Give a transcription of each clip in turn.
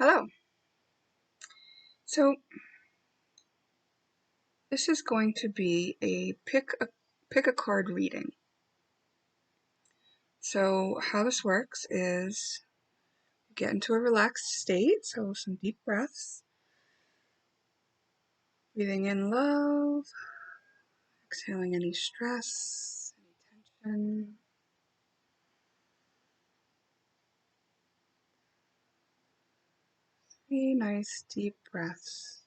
Hello. So this is going to be a pick a card reading. So how this works is get into a relaxed state, so some deep breaths, breathing in love, exhaling any stress, any tension. 3 nice deep breaths.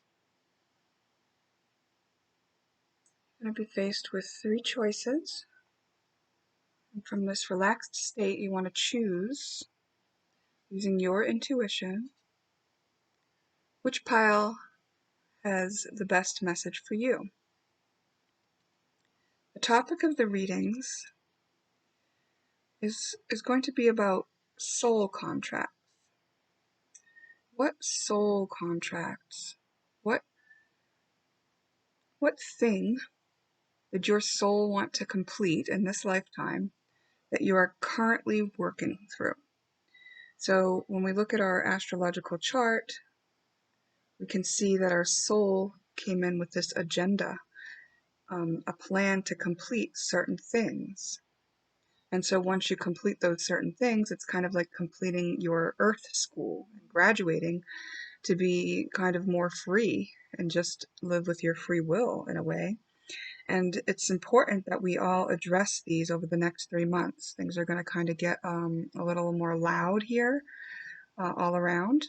You're going to be faced with 3 choices. And from this relaxed state, you want to choose, using your intuition, which pile has the best message for you. The topic of the readings is going to be about soul contracts. What soul contracts? What thing did your soul want to complete in this lifetime that you are currently working through? So when we look at our astrological chart, we can see that our soul came in with this agenda, a plan to complete certain things. And so once you complete those certain things, it's kind of like completing your earth school and graduating to be kind of more free and just live with your free will in a way. And it's important that we all address these over the next 3 months. Things are going to kind of get a little more loud here all around,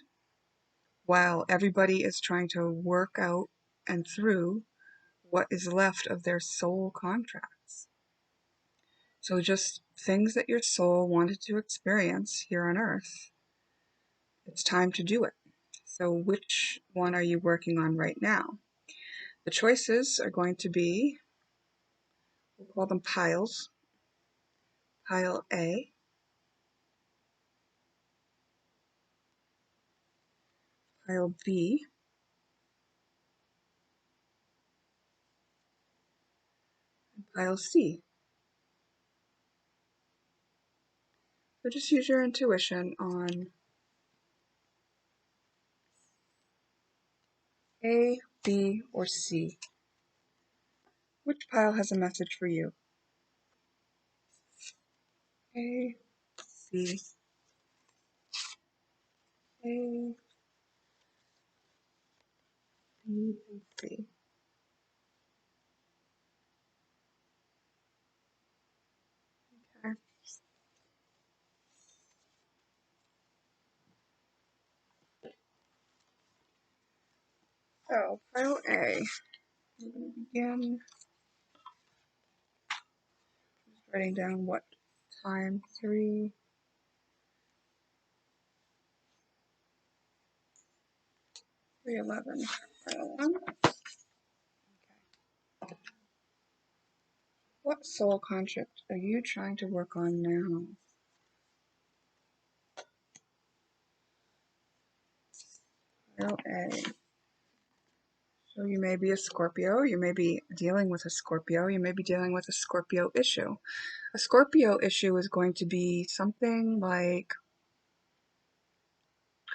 while everybody is trying to work out and through what is left of their soul contracts. So just things that your soul wanted to experience here on earth, it's time to do it. So which one are you working on right now? The choices are going to be, we'll call them piles. Pile A, pile B, and pile C. So just use your intuition on A, B, or C. Which pile has a message for you? A, C, A, B, and C. Okay. So pile A, we're going to begin writing down what time, 3:11. Pile 1. Okay. What soul contract are you trying to work on now? Pile A. So you may be a Scorpio, you may be dealing with a Scorpio, you may be dealing with a Scorpio issue. A Scorpio issue is going to be something like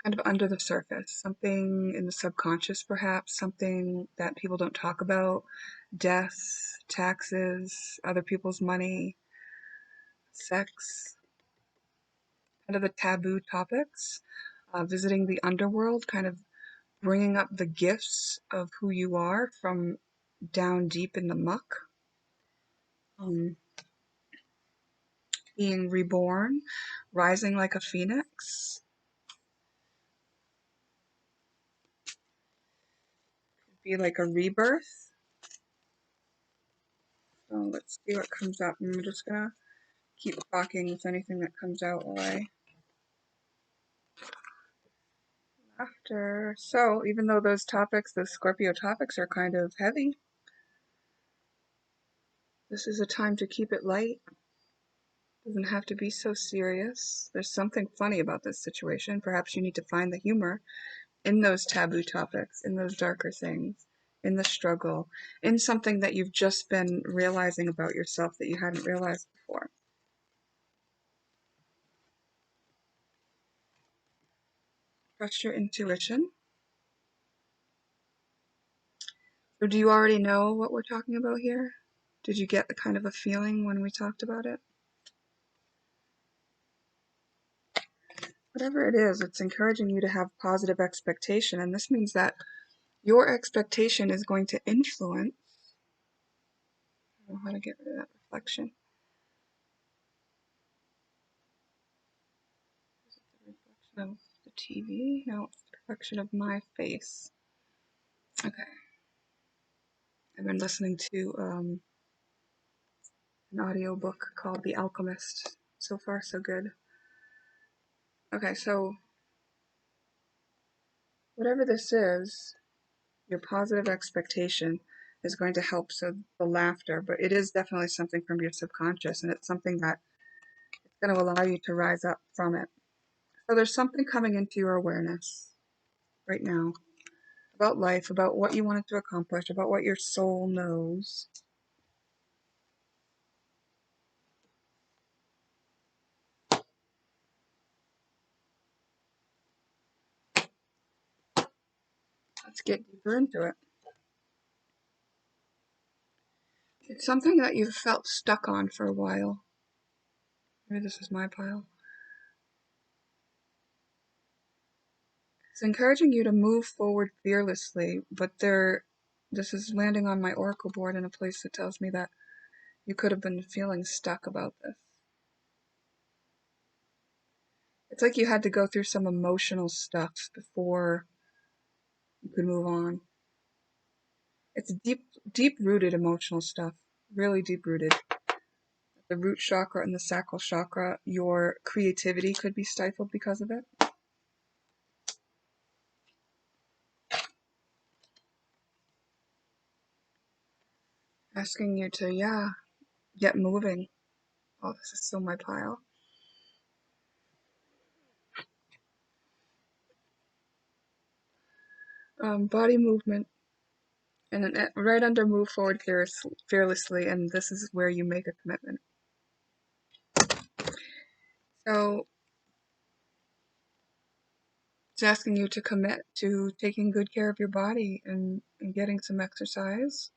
kind of under the surface, something in the subconscious perhaps, something that people don't talk about, death, taxes, other people's money, sex, kind of the taboo topics, visiting the underworld, kind of bringing up the gifts of who you are from down deep in the muck. Being reborn, rising like a phoenix. Could be like a rebirth. So let's see what comes up. I'm just gonna keep talking with anything that comes out while I after. So even though those topics, those Scorpio topics, are kind of heavy, this is a time to keep it light. Doesn't have to be so serious. There's something funny about this situation. Perhaps you need to find the humor in those taboo topics, in those darker things, in the struggle, in something that you've just been realizing about yourself that you hadn't realized before. Trust your intuition. So do you already know what we're talking about here? Did you get the kind of a feeling when we talked about it? Whatever it is, it's encouraging you to have positive expectation, and this means that your expectation is going to influence. I don't know how to get rid of that reflection. Is it the reflection of the TV? No, it's the reflection of my face. Okay. I've been listening to an audiobook called The Alchemist. So far, so good. Okay, so whatever this is, your positive expectation is going to help. So the laughter, but it is definitely something from your subconscious, and it's something that it's going to allow you to rise up from it. So there's something coming into your awareness right now about life, about what you wanted to accomplish, about what your soul knows. Let's get deeper into it. It's something that you've felt stuck on for a while. Maybe this is my pile. It's encouraging you to move forward fearlessly, but this is landing on my oracle board in a place that tells me that you could have been feeling stuck about this. It's like you had to go through some emotional stuff before you could move on. It's deep-rooted emotional stuff, really deep-rooted. The root chakra and the sacral chakra, your creativity could be stifled because of it. Asking you to, get moving. Oh, this is still my pile. Body movement. And then right under move forward fearlessly, and this is where you make a commitment. So it's asking you to commit to taking good care of your body and getting some exercise.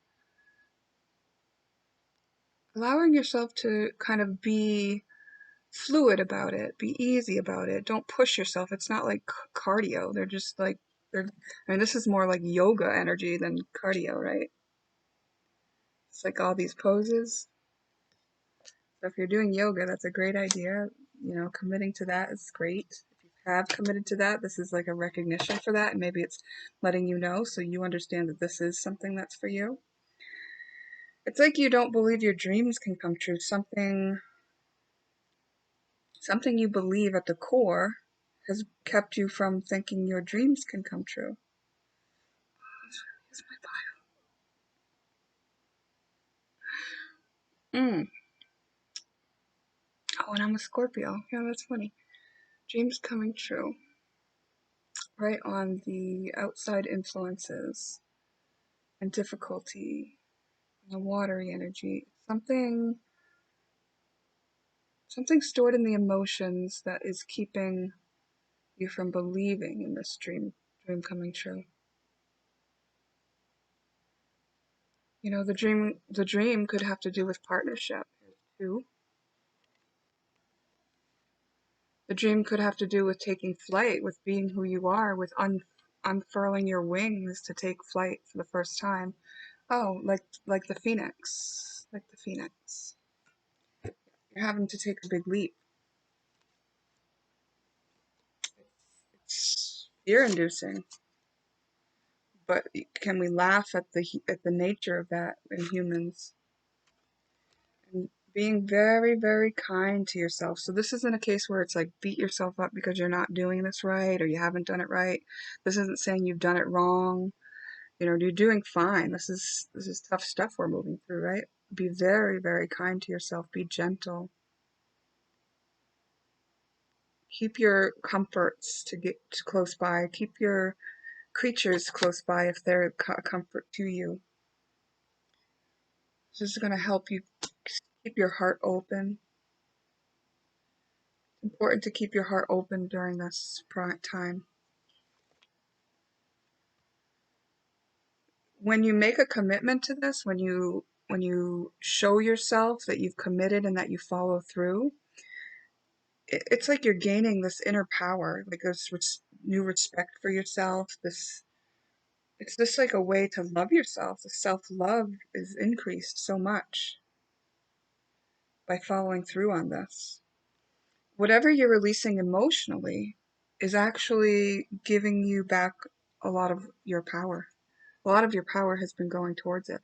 Allowing yourself to kind of be fluid about it, be easy about it. Don't push yourself. It's not like cardio. They're just like, this is more like yoga energy than cardio, right? It's like all these poses. So if you're doing yoga, that's a great idea. Committing to that is great. If you have committed to that, this is like a recognition for that, and maybe it's letting you know so you understand that this is something that's for you. It's like you don't believe your dreams can come true. Something you believe at the core has kept you from thinking your dreams can come true. Here's my bio. Oh, and I'm a Scorpio. Yeah, that's funny. Dreams coming true. Right on the outside influences and difficulty, and the watery energy. Something stored in the emotions that is keeping you from believing in this dream coming true. The dream could have to do with partnership too. The dream could have to do with taking flight, with being who you are, with unfurling your wings to take flight for the first time. Oh, like the phoenix, like the phoenix. You're having to take a big leap. It's fear-inducing, but can we laugh at the nature of that in humans? And being very, very kind to yourself. So this isn't a case where it's like beat yourself up because you're not doing this right or you haven't done it right. This isn't saying you've done it wrong. You're doing fine. This is tough stuff we're moving through, right? Be very, very kind to yourself. Be gentle. Keep your comforts to get close by. Keep your creatures close by if they're a comfort to you. This is going to help you keep your heart open. It's important to keep your heart open during this time. when you make a commitment to this, when you show yourself that you've committed and that you follow through, it's like you're gaining this inner power, like this new respect for yourself. It's just like a way to love yourself. The self-love is increased so much by following through on this. Whatever you're releasing emotionally is actually giving you back a lot of your power. A lot of your power has been going towards it.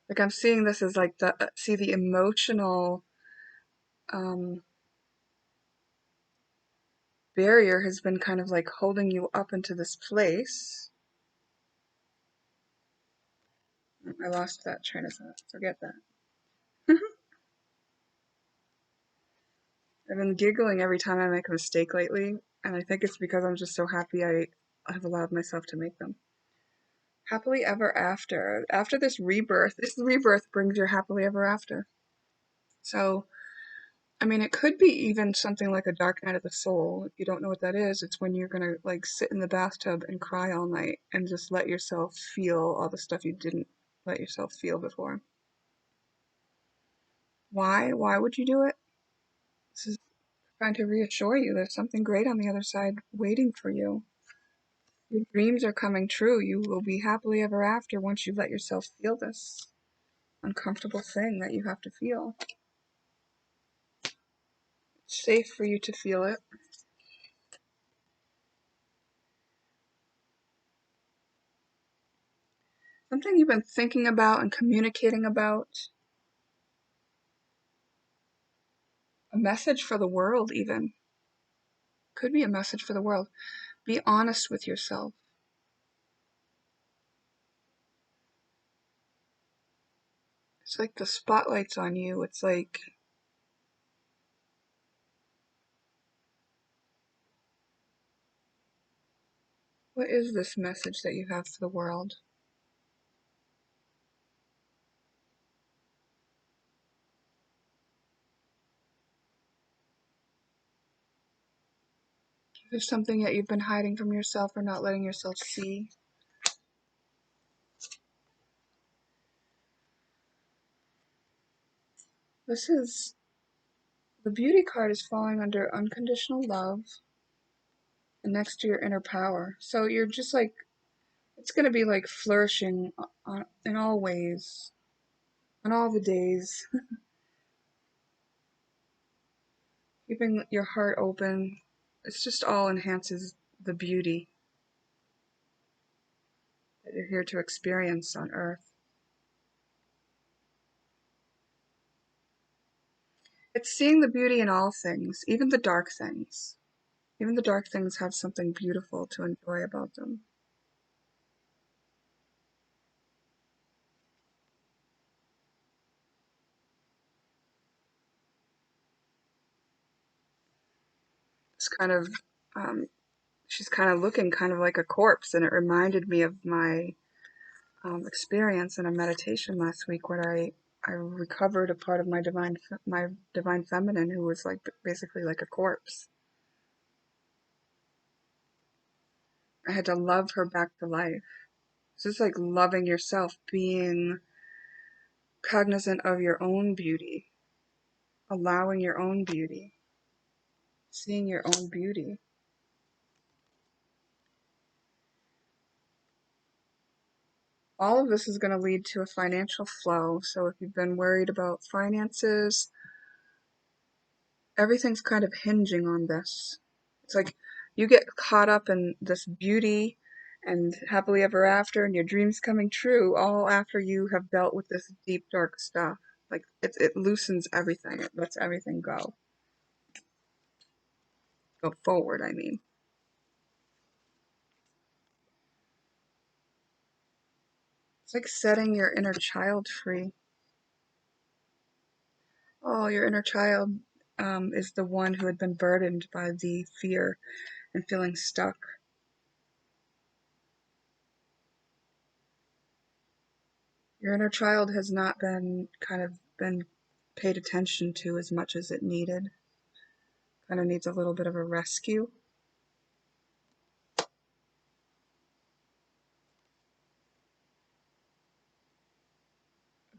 Like I'm seeing this as like the emotional um, barrier has been kind of like holding you up into this place. I lost that train of thought. Forget that. I've been giggling every time I make a mistake lately, and I think it's because I'm just so happy I have allowed myself to make them. Happily ever after. After this rebirth brings your happily ever after. So, I mean, it could be even something like a dark night of the soul. If you don't know what that is, it's when you're gonna like sit in the bathtub and cry all night and just let yourself feel all the stuff you didn't let yourself feel before. Why? Why would you do it? This is trying to reassure you there's something great on the other side waiting for you. Your dreams are coming true. You will be happily ever after once you let yourself feel this uncomfortable thing that you have to feel. It's safe for you to feel it. Something you've been thinking about and communicating about. A message for the world, even. Could be a message for the world. Be honest with yourself. It's like the spotlight's on you. It's like, what is this message that you have for the world? There's something that you've been hiding from yourself or not letting yourself see. This is, the beauty card is falling under unconditional love and next to your inner power. So you're just like, it's going to be like flourishing in all ways, on all the days, keeping your heart open. It's just all enhances the beauty that you're here to experience on earth. It's seeing the beauty in all things, even the dark things. Even the dark things have something beautiful to enjoy about them. It's kind of, um, she's kind of looking kind of like a corpse, and it reminded me of my experience in a meditation last week where I recovered a part of my divine feminine who was like basically like a corpse. I had to love her back to life. It's just like loving yourself, being cognizant of your own beauty, allowing your own beauty, seeing your own beauty. All of this is going to lead to a financial flow. So if you've been worried about finances, everything's kind of hinging on this. It's like you get caught up in this beauty and happily ever after and your dreams coming true all after you have dealt with this deep dark stuff. Like it loosens everything. It lets everything go. Go forward, I mean. It's like setting your inner child free. Oh, your inner child is the one who had been burdened by the fear and feeling stuck. Your inner child has not been kind of been paid attention to as much as it needed. kind of needs a little bit of a rescue.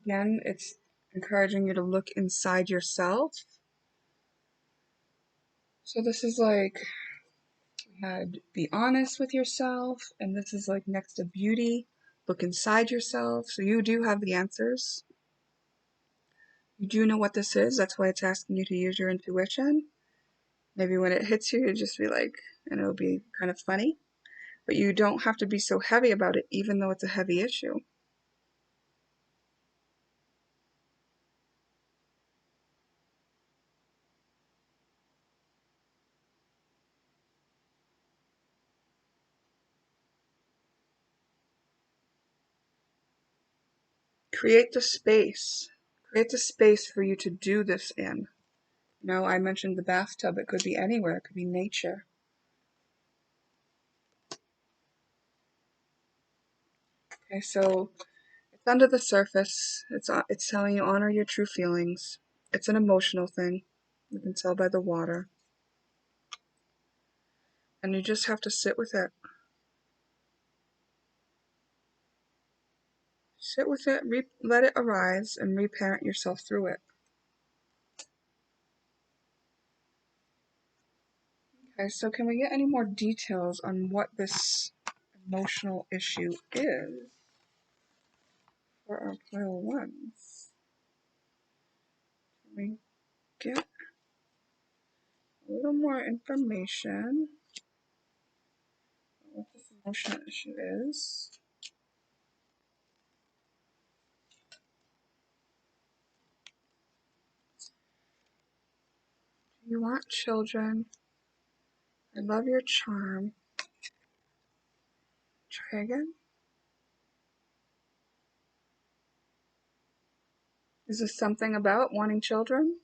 Again, it's encouraging you to look inside yourself. So this is like, we had be honest with yourself, and this is like next to beauty. Look inside yourself. So you do have the answers. You do know what this is. That's why it's asking you to use your intuition. Maybe when it hits you, you just be like, and it'll be kind of funny. But you don't have to be so heavy about it, even though it's a heavy issue. Create the space. Create the space for you to do this in. You know, I mentioned the bathtub. It could be anywhere. It could be nature. Okay, so it's under the surface. It's telling you honor your true feelings. It's an emotional thing. You can tell by the water. And you just have to sit with it. Sit with it, let it arise, and reparent yourself through it. Okay, so can we get any more details on what this emotional issue is for our pile ones? Can we get a little more information on what this emotional issue is? Do you want children? I love your charm. Try again. Is this something about wanting children?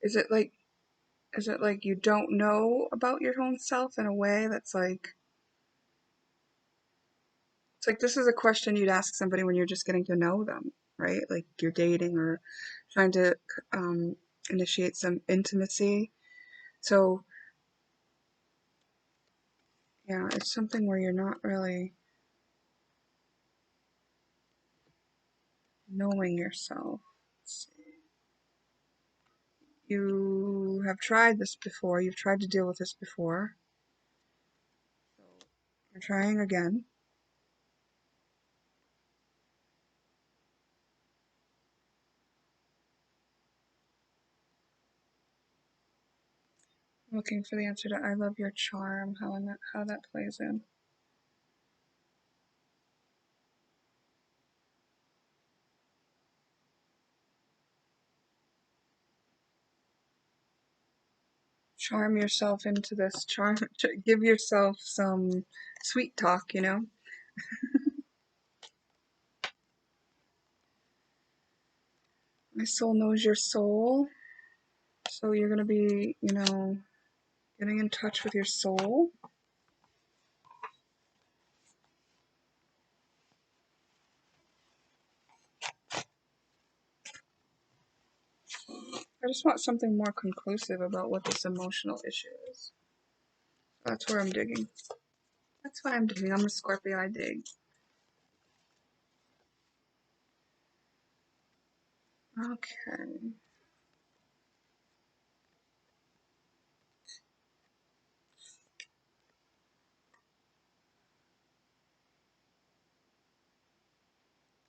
Is it like you don't know about your own self in a way that's like, it's like this is a question you'd ask somebody when you're just getting to know them, right? Like you're dating or trying to initiate some intimacy. So yeah, it's something where you're not really knowing yourself. You have tried this before. You've tried to deal with this before. So you're trying again. Looking for the answer to I love your charm, how that plays in. Charm yourself into this. Give yourself some sweet talk, you know? My soul knows your soul. So you're going to be, you know, getting in touch with your soul. I just want something more conclusive about what this emotional issue is. That's where I'm digging. That's why I'm digging. I'm a Scorpio, I dig. Okay.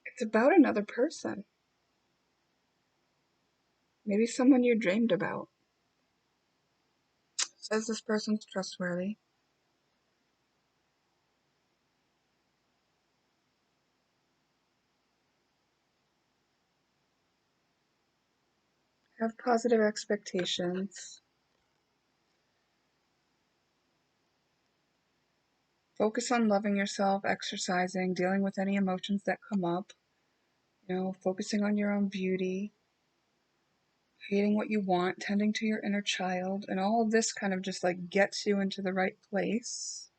It's about another person. Maybe someone you dreamed about. Says this person's trustworthy. Have positive expectations. Focus on loving yourself, exercising, dealing with any emotions that come up. You know, focusing on your own beauty, creating what you want, tending to your inner child, and all of this kind of just like gets you into the right place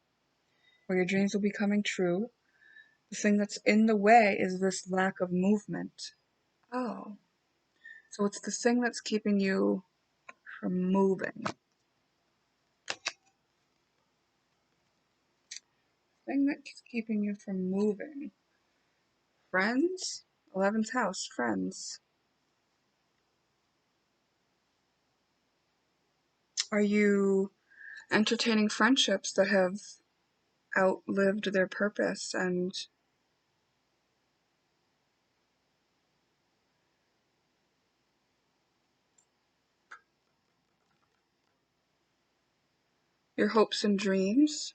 or your dreams will be coming true. The thing that's in the way is this lack of movement. Oh, so it's the thing that's keeping you from moving. Thing that's keeping you from moving. Friends? 11th house, friends. Are you entertaining friendships that have outlived their purpose and your hopes and dreams?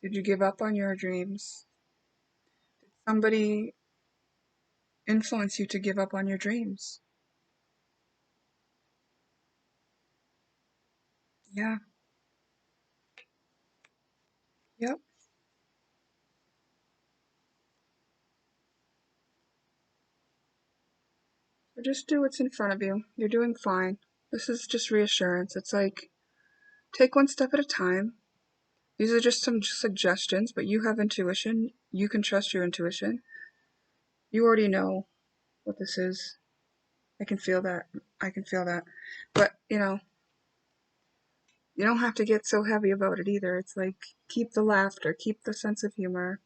Did you give up on your dreams? Did somebody influence you to give up on your dreams? Yeah, yep. So just do what's in front of you. You're doing fine. This is just reassurance. It's like, take one step at a time. These are just some suggestions, but you have intuition. You can trust your intuition. You already know what this is. I can feel that. I can feel that. But, you don't have to get so heavy about it either. It's like, keep the laughter, keep the sense of humor.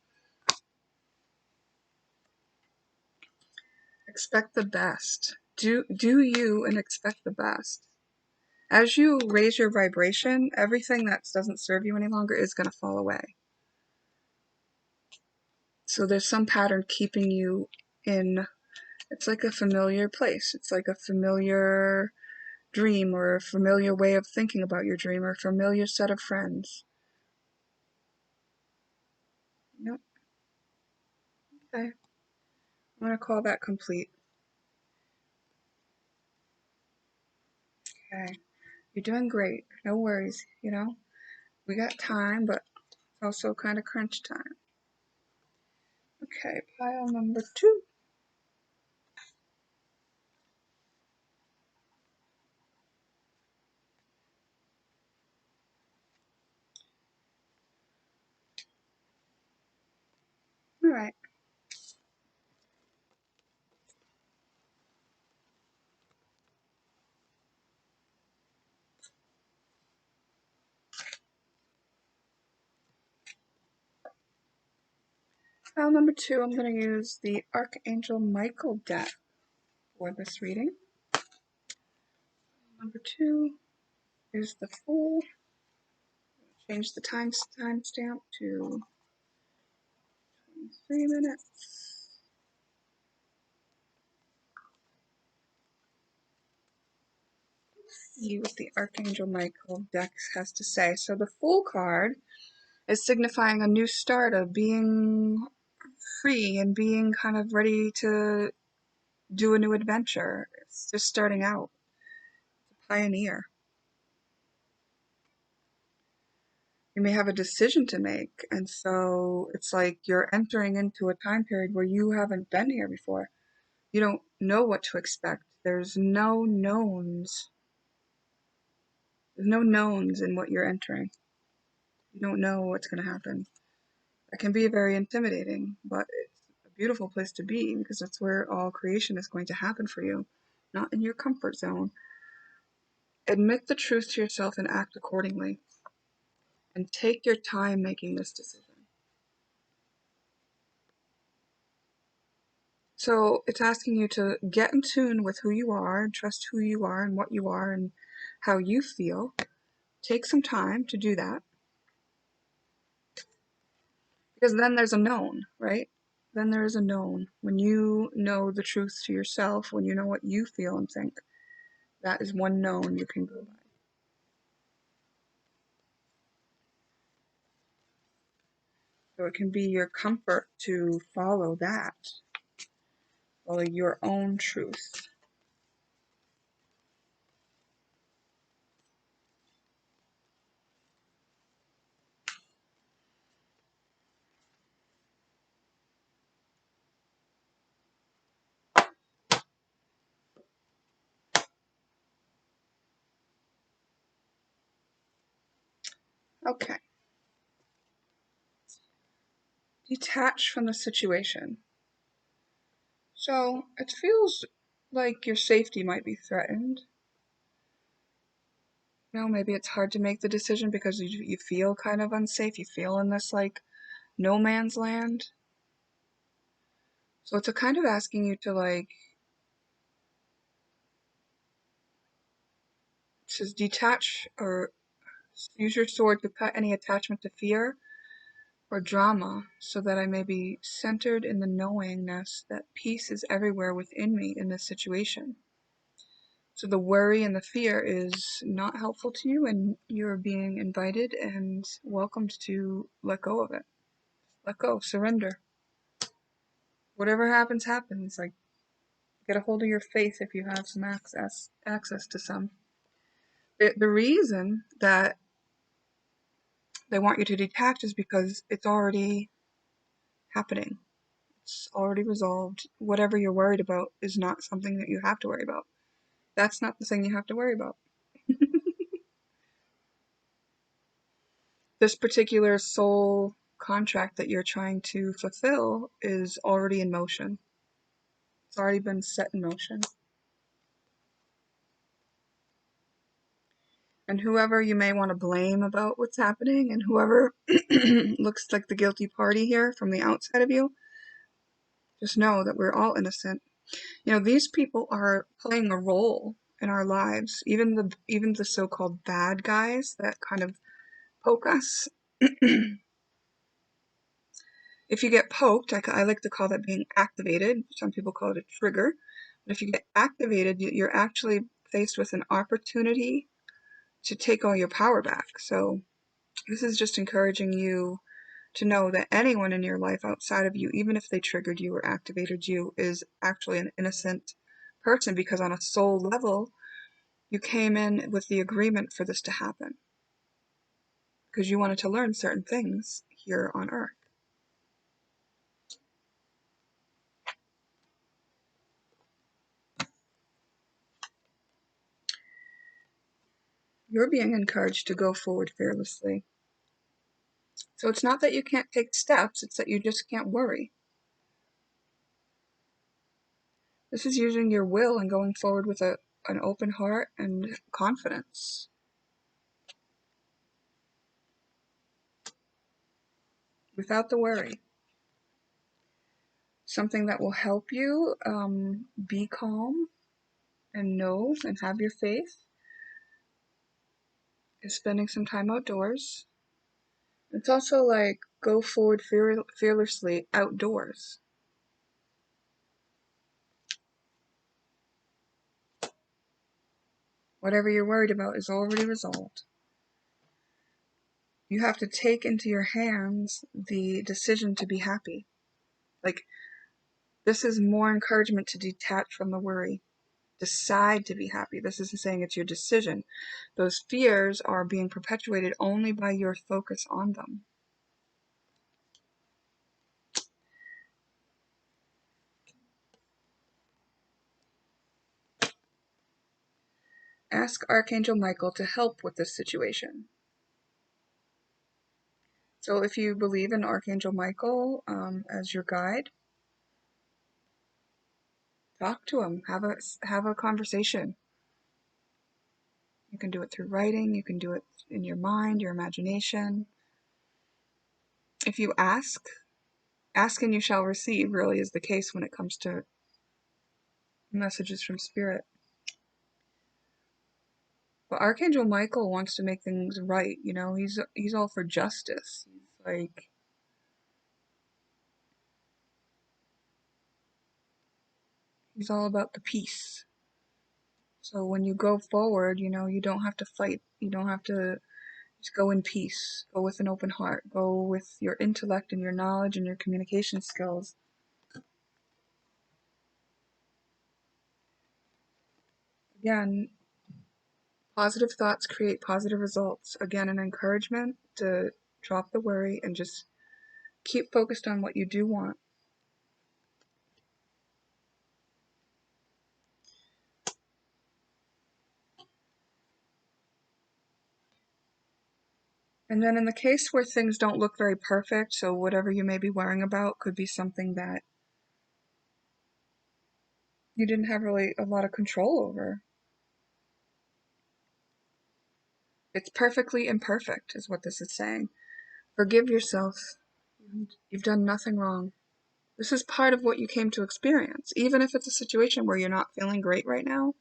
Expect the best. Do you and expect the best. As you raise your vibration, everything that doesn't serve you any longer is going to fall away. So there's some pattern keeping you in, it's like a familiar place. It's like a familiar dream or a familiar way of thinking about your dream or a familiar set of friends. Yep. Okay. I'm going to call that complete. Okay. You're doing great. No worries, We got time, but it's also kind of crunch time. Okay, pile number 2. All right. Pile number 2, I'm going to use the Archangel Michael deck for this reading. Number 2 is the Fool. Change the timestamp to 23 minutes. Let's see what the Archangel Michael deck has to say. So the Fool card is signifying a new start of being free and being kind of ready to do a new adventure. It's just starting out. It's a pioneer. You may have a decision to make, and so it's like you're entering into a time period where you haven't been here before. You don't know what to expect. There's no knowns. There's no knowns in what you're entering. You don't know what's going to happen. That can be very intimidating, but it's a beautiful place to be because that's where all creation is going to happen for you, not in your comfort zone. Admit the truth to yourself and act accordingly. And take your time making this decision. So it's asking you to get in tune with who you are and trust who you are and what you are and how you feel. Take some time to do that. Because then there's a known, right? Then there is a known. When you know the truth to yourself, when you know what you feel and think, that is one known you can go by. So it can be your comfort to follow that, follow your own truth. Okay. Detach from the situation. So it feels like your safety might be threatened. You know, maybe it's hard to make the decision because you feel kind of unsafe. You feel in this like no man's land. So it's a kind of asking you to like, it says detach or use your sword to cut any attachment to fear or drama so that I may be centered in the knowingness that peace is everywhere within me in this situation. So the worry and the fear is not helpful to you, and you're being invited and welcomed to let go of it. Let go, surrender. Whatever happens, happens. Like, get a hold of your faith if you have some access to some. The reason that they want you to detach is because it's already happening. It's already resolved. Whatever you're worried about is not something that you have to worry about. That's not the thing you have to worry about. This particular soul contract that you're trying to fulfill is already in motion. It's already been set in motion. And whoever you may want to blame about what's happening, and whoever looks like the guilty party here from the outside of you, just know that we're all innocent. You know, these people are playing a role in our lives. Even the so-called bad guys that kind of poke us. If you get poked, I like to call that being activated. Some people call it a trigger. But if you get activated, you're actually faced with an opportunity to take all your power back. So this is just encouraging you to know that anyone in your life outside of you, even if they triggered you or activated you, is actually an innocent person, because on a soul level, you came in with the agreement for this to happen because you wanted to learn certain things here on Earth. You're being encouraged to go forward fearlessly. So it's not that you can't take steps, it's that you just can't worry. This is using your will and going forward with an open heart and confidence. Without the worry. Something that will help you be calm and know and have your faith is spending some time outdoors. It's also like go forward fearlessly outdoors. Whatever you're worried about is already resolved. You have to take into your hands the decision to be happy. Like, this is more encouragement to detach from the worry. Decide to be happy. This isn't saying it's your decision. Those fears are being perpetuated only by your focus on them. Ask Archangel Michael to help with this situation. So if you believe in Archangel Michael as your guide, talk to him. Have a conversation. You can do it through writing. You can do it in your mind, your imagination. If you ask and you shall receive really is the case when it comes to messages from Spirit. But Archangel Michael wants to make things right, you know, he's all for justice. He's all about the peace. So when you go forward, you know, you don't have to fight. You don't have to, just go in peace. Go with an open heart. Go with your intellect and your knowledge and your communication skills. Again, positive thoughts create positive results. Again, an encouragement to drop the worry and just keep focused on what you do want. And then in the case where things don't look very perfect, so whatever you may be worrying about could be something that you didn't have really a lot of control over. It's perfectly imperfect, is what this is saying. Forgive yourself. You've done nothing wrong. This is part of what you came to experience. Even if it's a situation where you're not feeling great right now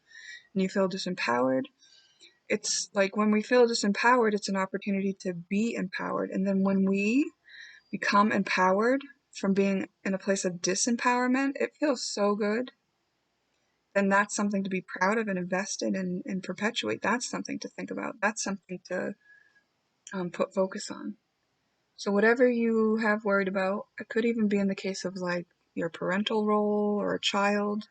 and you feel disempowered, it's like when we feel disempowered, it's an opportunity to be empowered. And then when we become empowered from being in a place of disempowerment, it feels so good. Then that's something to be proud of and invest in and perpetuate. That's something to think about. That's something to put focus on. So whatever you have worried about, it could even be in the case of like your parental role or a child.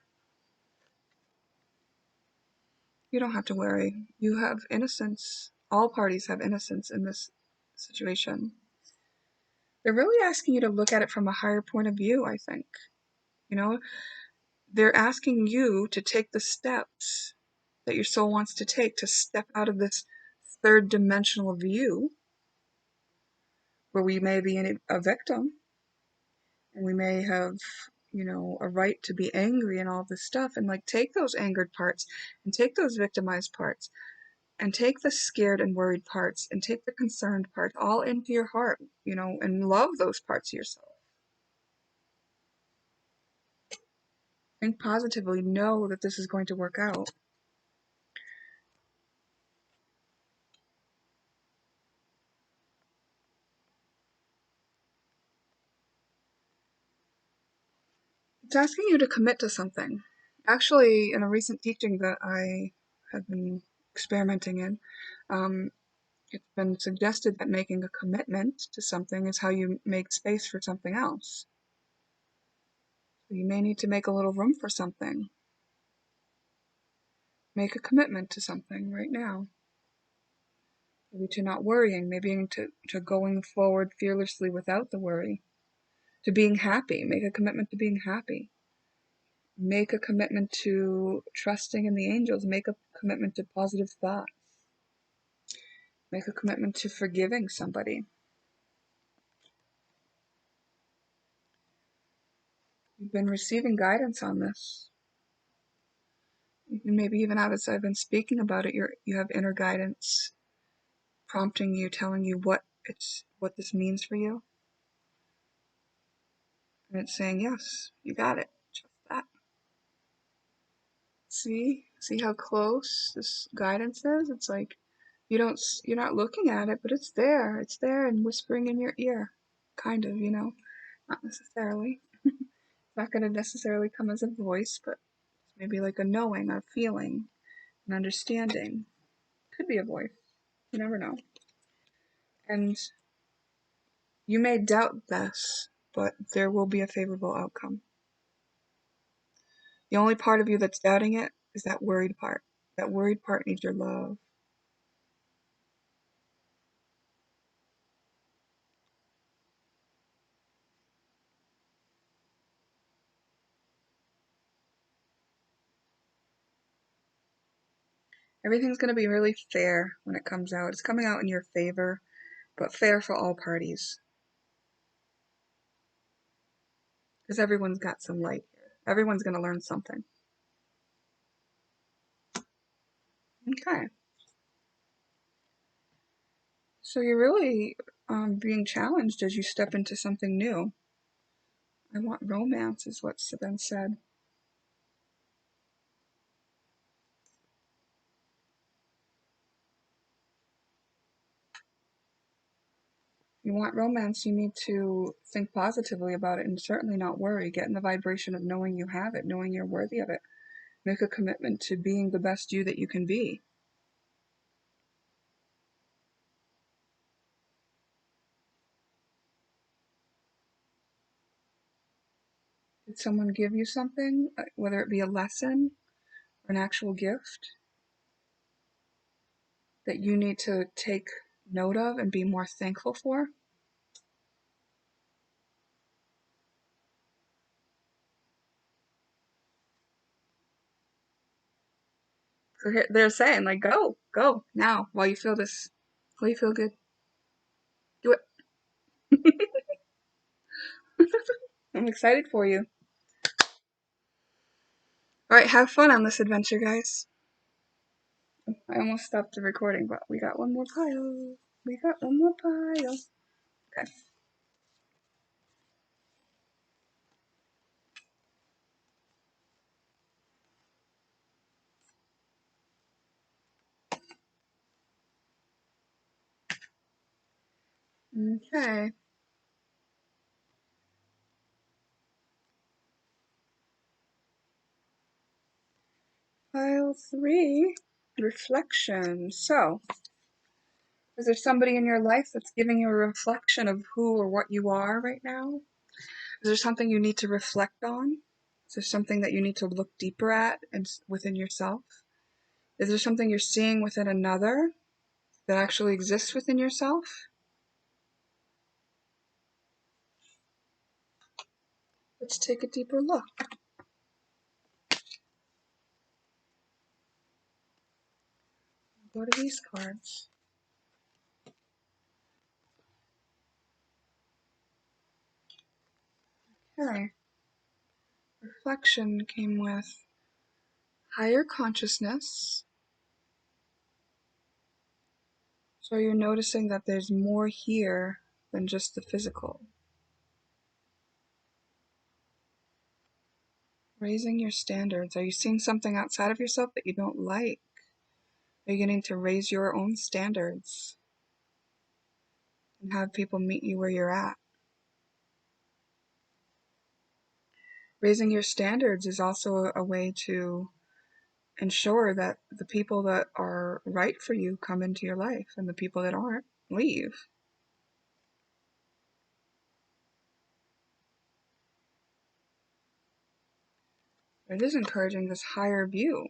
You don't have to worry. You have innocence. All parties have innocence in this situation. They're really asking you to look at it from a higher point of view, I think. You know, they're asking you to take the steps that your soul wants to take, to step out of this third dimensional view where we may be a victim and we may have, a right to be angry and all this stuff, and like take those angered parts and take those victimized parts and take the scared and worried parts and take the concerned part all into your heart, and love those parts of yourself. Think positively, know that this is going to work out. It's asking you to commit to something. Actually, in a recent teaching that I have been experimenting in, it's been suggested that making a commitment to something is how you make space for something else. So you may need to make a little room for something. Make a commitment to something right now. Maybe to not worrying, maybe to going forward fearlessly without the worry. To being happy. Make a commitment to being happy. Make a commitment to trusting in the angels. Make a commitment to positive thoughts. Make a commitment to forgiving somebody. You've been receiving guidance on this. Maybe even as I've been speaking about it, you have inner guidance prompting you, telling you what this means for you. And it's saying, yes, you got it. Just that. See how close this guidance is? It's like you're not looking at it, but it's there. It's there and whispering in your ear. Kind of, not necessarily. It's not going to necessarily come as a voice, but maybe like a knowing, a feeling, an understanding. Could be a voice. You never know. And you may doubt this, but there will be a favorable outcome. The only part of you that's doubting it is that worried part. That worried part needs your love. Everything's going to be really fair when it comes out. It's coming out in your favor, but fair for all parties. Because everyone's got some light here. Everyone's going to learn something. Okay. So you're really being challenged as you step into something new. I want romance is what's been said. You want romance, you need to think positively about it and certainly not worry. Get in the vibration of knowing you have it, knowing you're worthy of it. Make a commitment to being the best you that you can be. Did someone give you something, whether it be a lesson or an actual gift, that you need to take note of and be more thankful for? So they're saying, like, go now while you feel this, while you feel good. I'm excited for you. Alright, have fun on this adventure, guys. I almost stopped the recording, but we got one more pile. We got one more pile. Okay. Okay. Pile 3, reflection. So, is there somebody in your life that's giving you a reflection of who or what you are right now? Is there something you need to reflect on? Is there something that you need to look deeper at and within yourself? Is there something you're seeing within another that actually exists within yourself? Let's take a deeper look. Go to these cards. Okay. Reflection came with higher consciousness. So you're noticing that there's more here than just the physical. Raising your standards. Are you seeing something outside of yourself that you don't like? Are you getting to raise your own standards and have people meet you where you're at? Raising your standards is also a way to ensure that the people that are right for you come into your life and the people that aren't leave. It is encouraging this higher view.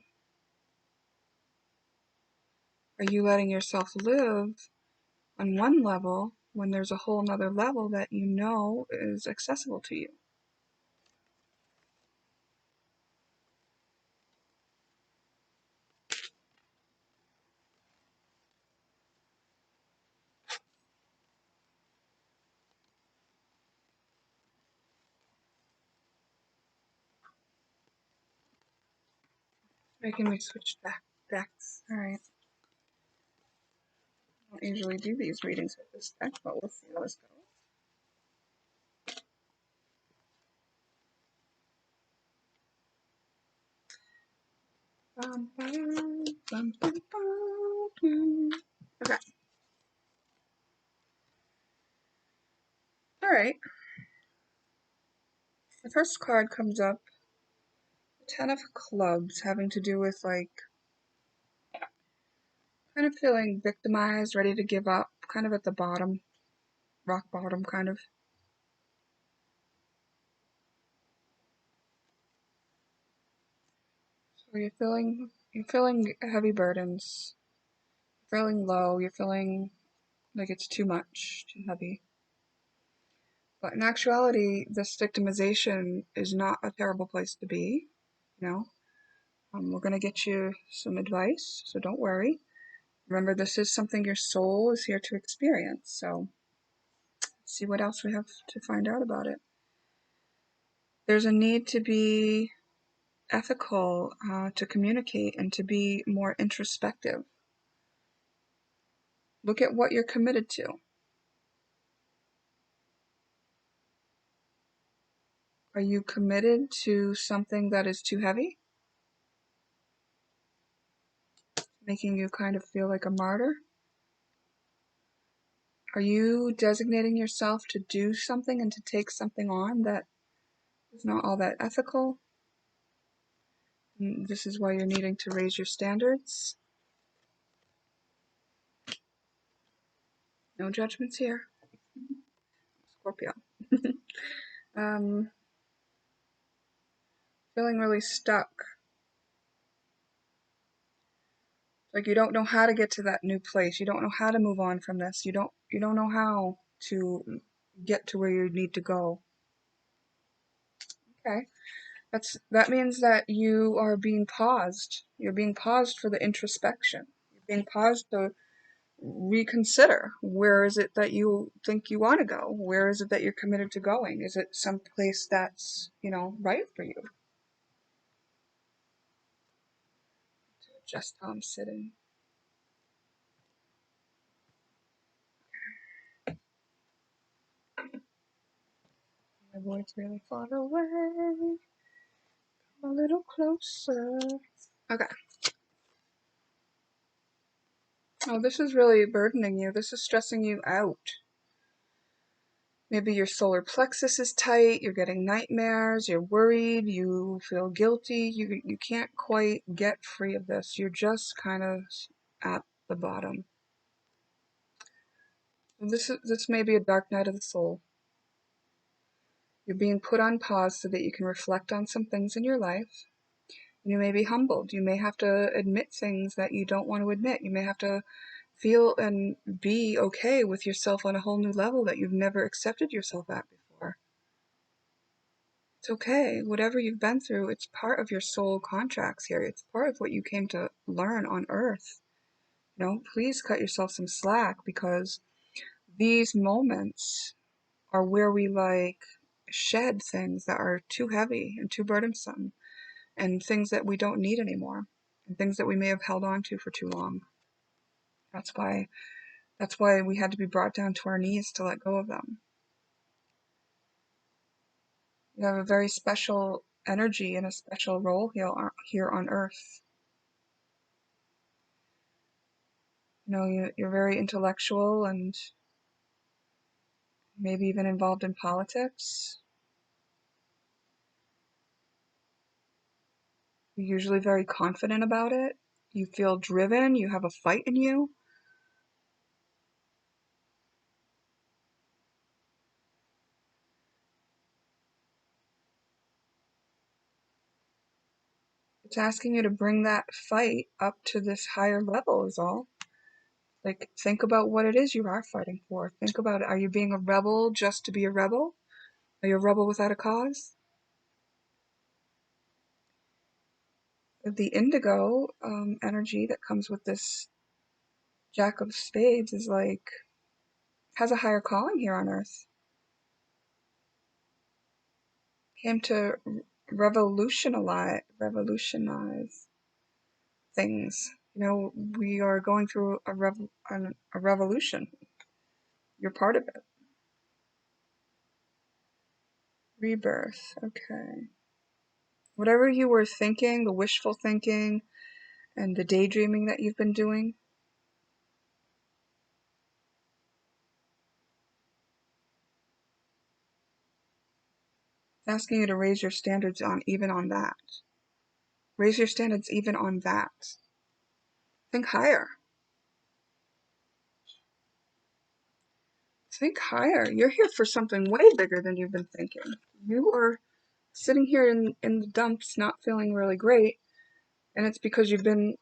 Are you letting yourself live on one level when there's a whole nother level that you know is accessible to you? Making me switch decks. Alright. I don't usually do these readings with this deck, but we'll see how this goes. Okay. Alright. The first card comes up, Ten of Clubs, having to do with like kind of feeling victimized, ready to give up, kind of at the bottom, rock bottom kind of. So you're feeling heavy burdens, you're feeling low, you're feeling like it's too much, too heavy. But in actuality, this victimization is not a terrible place to be, you know. We're going to get you some advice, so don't worry. Remember, this is something your soul is here to experience, so let's see what else we have to find out about it. There's a need to be ethical, to communicate, and to be more introspective. Look at what you're committed to. Are you committed to something that is too heavy? Making you kind of feel like a martyr? Are you designating yourself to do something and to take something on that is not all that ethical? And this is why you're needing to raise your standards. No judgments here. Scorpio. Feeling really stuck. Like you don't know how to get to that new place. You don't know how to move on from this. You don't know how to get to where you need to go. Okay. That means that you are being paused. You're being paused for the introspection. You're being paused to reconsider. Where is it that you think you want to go? Where is it that you're committed to going? Is it someplace that's, right for you? Just how I'm sitting. My voice really far away. A little closer. Okay. Oh, this is really burdening you. This is stressing you out. Maybe your solar plexus is tight, you're getting nightmares, you're worried, you feel guilty, you can't quite get free of this. You're just kind of at the bottom. This may be a dark night of the soul. You're being put on pause so that you can reflect on some things in your life. You may be humbled. You may have to admit things that you don't want to admit. You may have to feel and be okay with yourself on a whole new level that you've never accepted yourself at before. It's okay. Whatever you've been through, it's part of your soul contracts here. It's part of what you came to learn on Earth. Please cut yourself some slack, because these moments are where we shed things that are too heavy and too burdensome, and things that we don't need anymore, and things that we may have held on to for too long. That's why we had to be brought down to our knees to let go of them. You have a very special energy and a special role here on Earth. You're very intellectual and maybe even involved in politics. You're usually very confident about it. You feel driven. You have a fight in you. It's asking you to bring that fight up to this higher level is all. Think about what it is you are fighting for. Think about it. Are you being a rebel just to be a rebel? Are you a rebel without a cause? The indigo energy that comes with this Jack of Spades is has a higher calling here on Earth. Came to revolutionize things. We are going through a revolution. You're part of it. Rebirth. Okay. Whatever you were thinking, the wishful thinking, and the daydreaming that you've been doing, asking you to raise your standards even on that. Raise your standards even on that. Think higher. Think higher. You're here for something way bigger than you've been thinking. You are sitting here in the dumps not feeling really great, and it's because you're being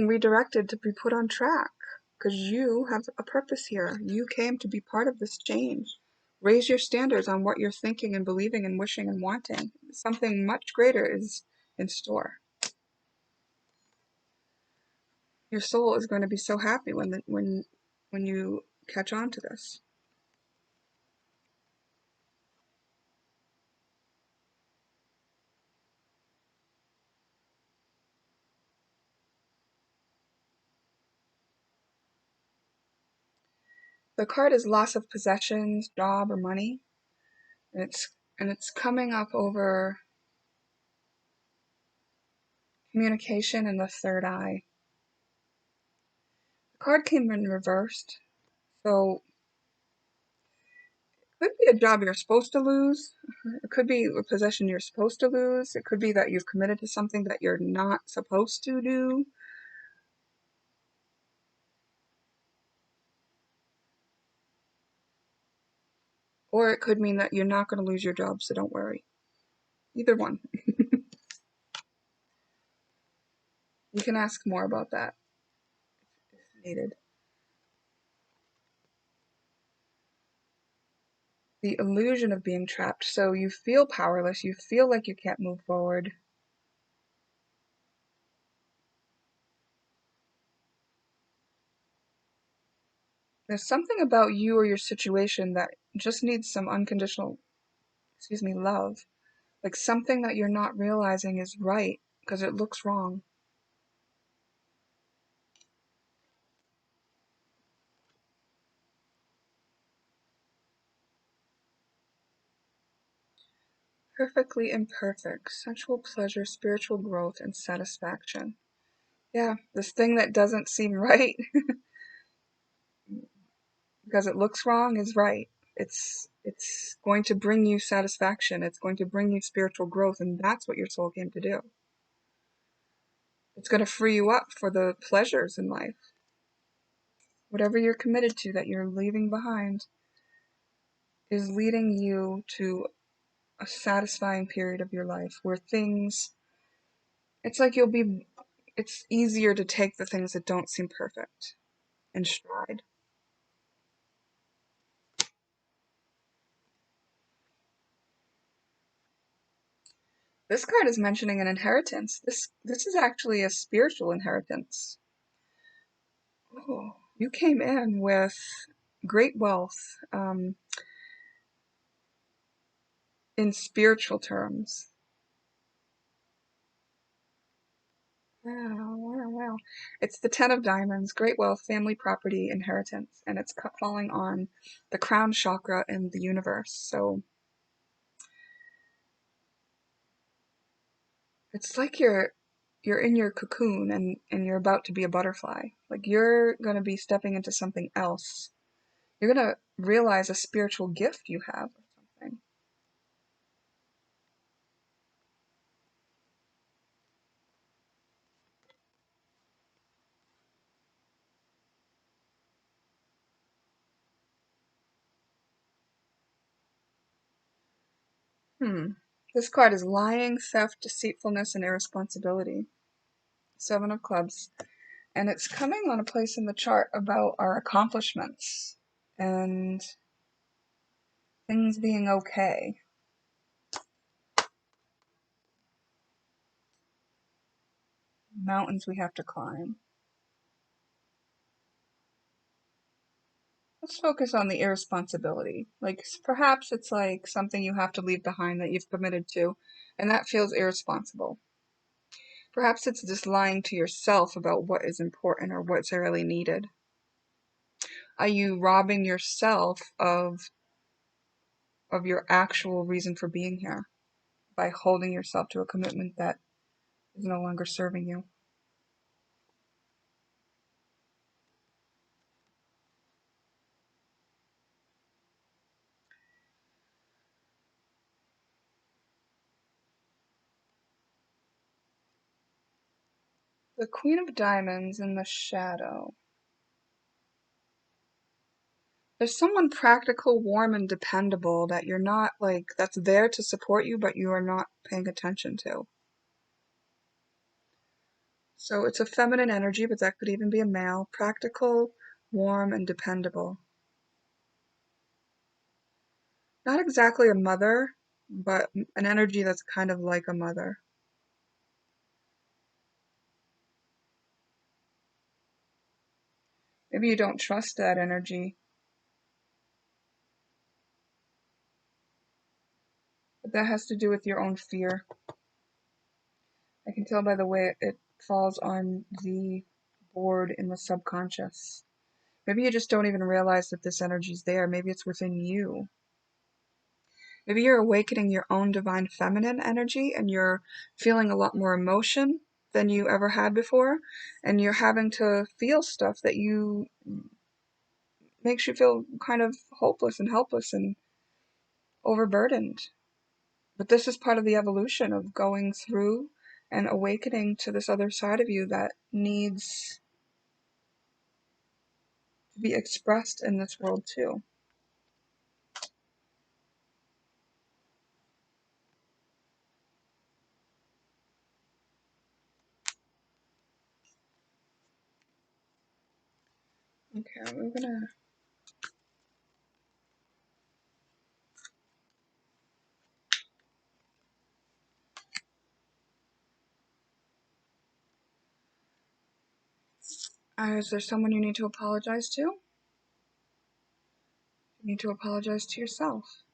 redirected to be put on track, because you have a purpose here. You came to be part of this change. Raise your standards on what you're thinking and believing and wishing and wanting. Something much greater is in store. Your soul is going to be so happy when you catch on to this. The card is loss of possessions, job, or money, and it's coming up over communication and the third eye. The card came in reversed, so it could be a job you're supposed to lose. It could be a possession you're supposed to lose. It could be that you've committed to something that you're not supposed to do. Or it could mean that you're not going to lose your job, so don't worry. Either one. You can ask more about that if needed. The illusion of being trapped. So you feel powerless. You feel like you can't move forward. There's something about you or your situation that just needs some unconditional, love. Like something that you're not realizing is right because it looks wrong. Perfectly imperfect, sensual pleasure, spiritual growth, and satisfaction. Yeah, this thing that doesn't seem right because it looks wrong is right. It's going to bring you satisfaction. It's going to bring you spiritual growth, and that's what your soul came to do. It's going to free you up for the pleasures in life. Whatever you're committed to that you're leaving behind is leading you to a satisfying period of your life where things, it's like it's easier to take the things that don't seem perfect in stride. This card is mentioning an inheritance. This is actually a spiritual inheritance. Oh, you came in with great wealth, in spiritual terms. Wow, wow, wow. It's the Ten of Diamonds, great wealth, family, property, inheritance, and it's falling on the crown chakra in the universe. So it's like you're in your cocoon and you're about to be a butterfly. Like you're going to be stepping into something else. You're going to realize a spiritual gift you have or something. This card is lying, theft, deceitfulness, and irresponsibility. Seven of Clubs. And it's coming on a place in the chart about our accomplishments and things being okay. Mountains we have to climb. Let's focus on the irresponsibility. Like, perhaps it's like something you have to leave behind that you've committed to, and that feels irresponsible. Perhaps it's just lying to yourself about what is important or what's really needed. Are you robbing yourself of your actual reason for being here by holding yourself to a commitment that is no longer serving you? The Queen of Diamonds in the shadow. There's someone practical, warm, and dependable that you're not like, that's there to support you, but you are not paying attention to. So it's a feminine energy, but that could even be a male. Practical, warm, and dependable. Not exactly a mother, but an energy that's kind of like a mother. Maybe you don't trust that energy, but that has to do with your own fear. I can tell by the way it falls on the board in the subconscious. Maybe you just don't even realize that this energy's there. Maybe it's within you. Maybe you're awakening your own divine feminine energy and you're feeling a lot more emotion than you ever had before. And you're having to feel stuff that you makes you feel kind of hopeless and helpless and overburdened. But this is part of the evolution of going through and awakening to this other side of you that needs to be expressed in this world too. Okay, we're gonna. Is there someone you need to apologize to? You need to apologize to yourself.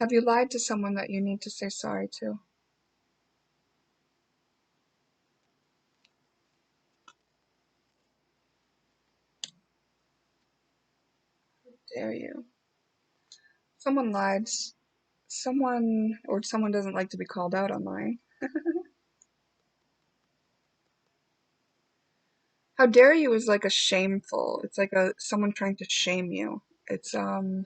Have you lied to someone that you need to say sorry to? Dare you? Someone lied. Someone doesn't like to be called out on lying. How dare you is like a shameful. It's like someone trying to shame you. It's how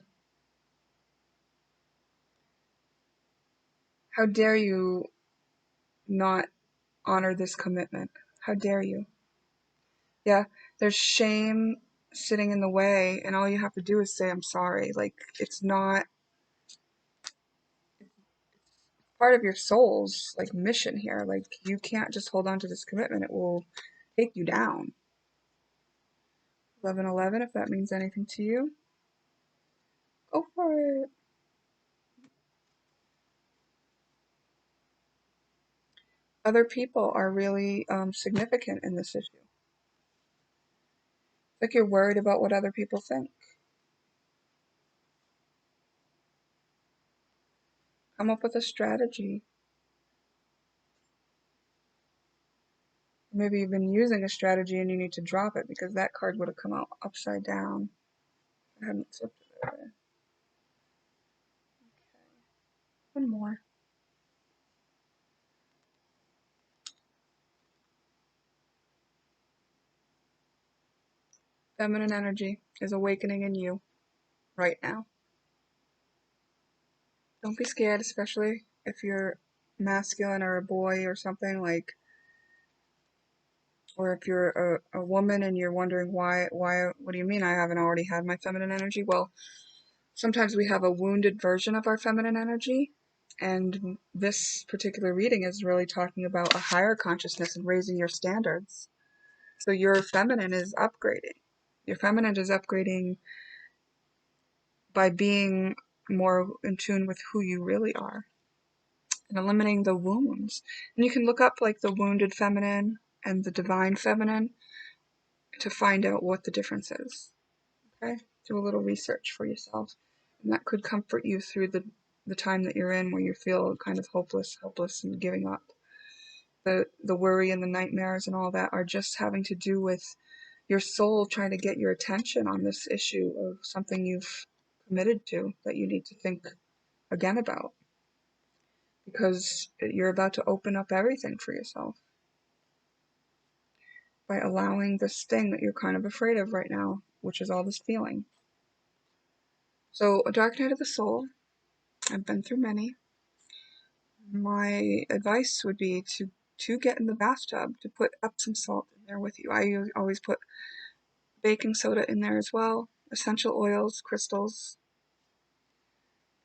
dare you not honor this commitment? How dare you? Yeah, there's shame sitting in the way, and all you have to do is say I'm sorry. Like, it's not part of your soul's like mission here. Like, you can't just hold on to this commitment. It will take you down. 1111, if that means anything to you, go for it. Other people are really significant in this issue. Like, you're worried about what other people think. Come up with a strategy. Maybe you've been using a strategy and you need to drop it because that card would have come out upside down. I hadn't flipped it over. Okay. One more. Feminine energy is awakening in you right now. Don't be scared, especially if you're masculine or a boy or something, like, or if you're a woman and you're wondering why, what do you mean I haven't already had my feminine energy? Well, sometimes we have a wounded version of our feminine energy, and this particular reading is really talking about a higher consciousness and raising your standards. So your feminine is upgrading. Your feminine is upgrading by being more in tune with who you really are and eliminating the wounds. And you can look up like the wounded feminine and the divine feminine to find out what the difference is. Okay? Do a little research for yourself. And that could comfort you through the time that you're in where you feel kind of hopeless, helpless, and giving up. The worry and the nightmares and all that are just having to do with your soul trying to get your attention on this issue of something you've committed to that you need to think again about. Because you're about to open up everything for yourself by allowing this thing that you're kind of afraid of right now, which is all this feeling. So, a dark night of the soul, I've been through many. My advice would be to get in the bathtub, to put Epsom salt in there with you. I always put baking soda in there as well, essential oils, crystals,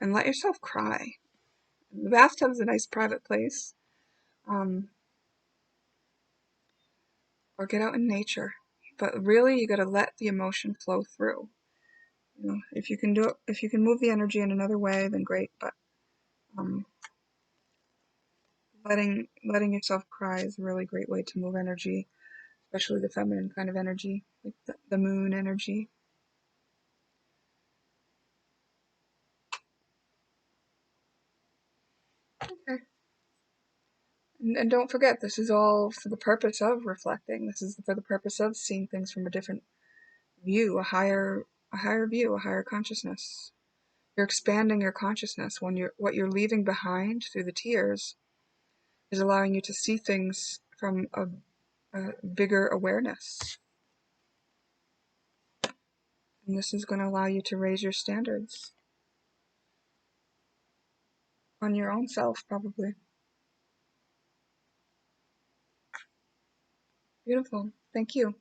and let yourself cry. The bathtub's a nice private place. Or get out in nature. But really, you got to let the emotion flow through. You know, if you can do it, if you can move the energy in another way, then great. But letting yourself cry is a really great way to move energy, especially the feminine kind of energy, like the moon energy. Okay. And don't forget, this is all for the purpose of reflecting. This is for the purpose of seeing things from a different view, a higher view, a higher consciousness. You're expanding your consciousness when what you're leaving behind through the tears is allowing you to see things from a bigger awareness. And this is going to allow you to raise your standards on your own self, probably. Beautiful. Thank you.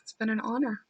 It's been an honor.